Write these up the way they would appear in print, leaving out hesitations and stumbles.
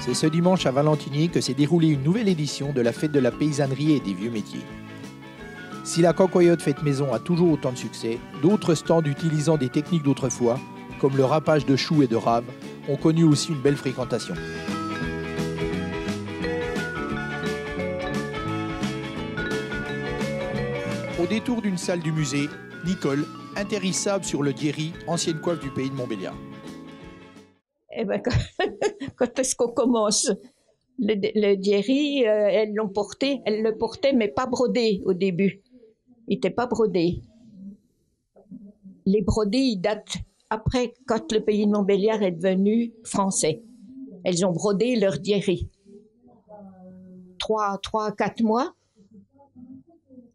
C'est ce dimanche à Valentinier que s'est déroulée une nouvelle édition de la fête de la paysannerie et des vieux métiers. Si la cancoyote faite maison a toujours autant de succès, d'autres stands utilisant des techniques d'autrefois, comme le râpage de choux et de raves, ont connu aussi une belle fréquentation. Au détour d'une salle du musée, Nicole, intérissable sur le Dierry, ancienne coiffe du pays de Montbéliard. Eh ben, quand est-ce qu'on commence? Le Dierry, elle le portait, mais pas brodé au début. Il n'était pas brodé. Les brodés, ils datent après, quand le pays de Montbéliard est devenu français. Elles ont brodé leur Dierry. 3 à 4 mois.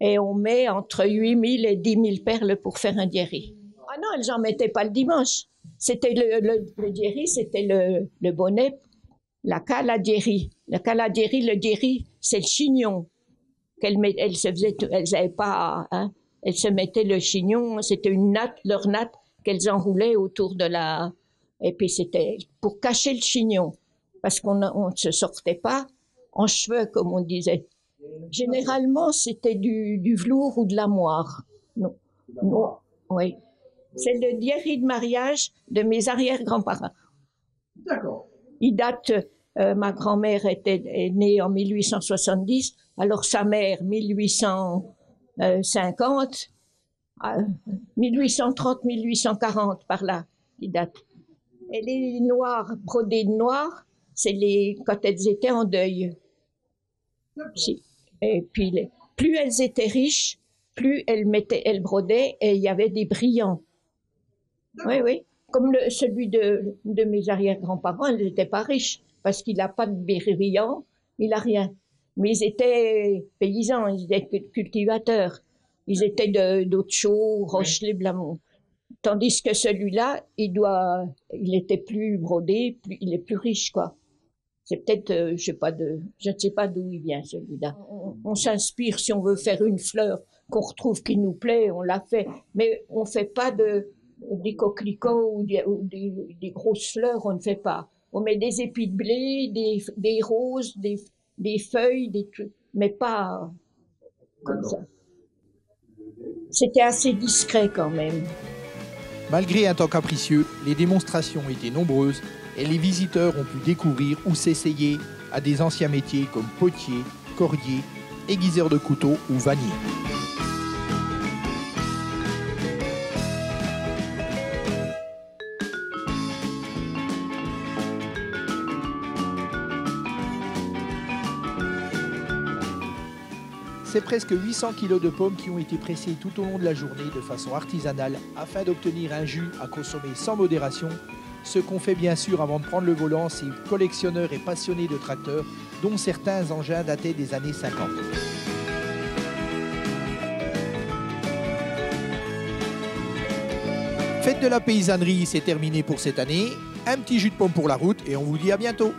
Et on met entre 8000 et 10 000 perles pour faire un Dierry. Ah non, elles n'en mettaient pas le dimanche. C'était le Dierry, c'était le bonnet, la caladieri. La caladieri, le Dierry, c'est le chignon. Elles avaient pas, hein, elles se mettaient le chignon, c'était une natte, leur natte, qu'elles enroulaient autour de la... Et puis c'était pour cacher le chignon, parce qu'on ne se sortait pas en cheveux, comme on disait. Généralement, c'était du velours ou de la moire. Non. Oui. C'est le Dierry de mariage de mes arrière-grands-parents. D'accord. Il date, ma grand-mère est née en 1870, alors sa mère 1850, 1830-1840 par là, il date. Et les noirs, brodés de noir, c'est quand elles étaient en deuil. Et puis, plus elles étaient riches, plus elles brodaient et il y avait des brillants. Oui, oui. Comme celui de mes arrière-grands-parents, ils n'étaient pas riches parce qu'il n'a pas de brillant, il n'a rien. Mais ils étaient paysans, ils étaient cultivateurs. Ils étaient d'Auchot, Rochelet-Blamont. Tandis que celui-là, il était plus brodé, il est plus riche, quoi. C'est peut-être, je ne sais pas d'où il vient, celui-là. On s'inspire, si on veut faire une fleur qu'on retrouve qui nous plaît, on la fait. Mais on ne fait pas des coquelicots ou des grosses fleurs, on ne fait pas. On met des épis de blé, des roses, des feuilles, des trucs, mais pas comme ça. C'était assez discret quand même. Malgré un temps capricieux, les démonstrations étaient nombreuses et les visiteurs ont pu découvrir ou s'essayer à des anciens métiers comme potier, cordier, aiguiseur de couteaux ou vannier. C'est presque 800 kg de pommes qui ont été pressées tout au long de la journée de façon artisanale afin d'obtenir un jus à consommer sans modération, ce qu'on fait bien sûr avant de prendre le volant ces collectionneurs et passionnés de tracteurs dont certains engins dataient des années 50. Fête de la paysannerie, c'est terminé pour cette année. Un petit jus de pomme pour la route et on vous dit à bientôt.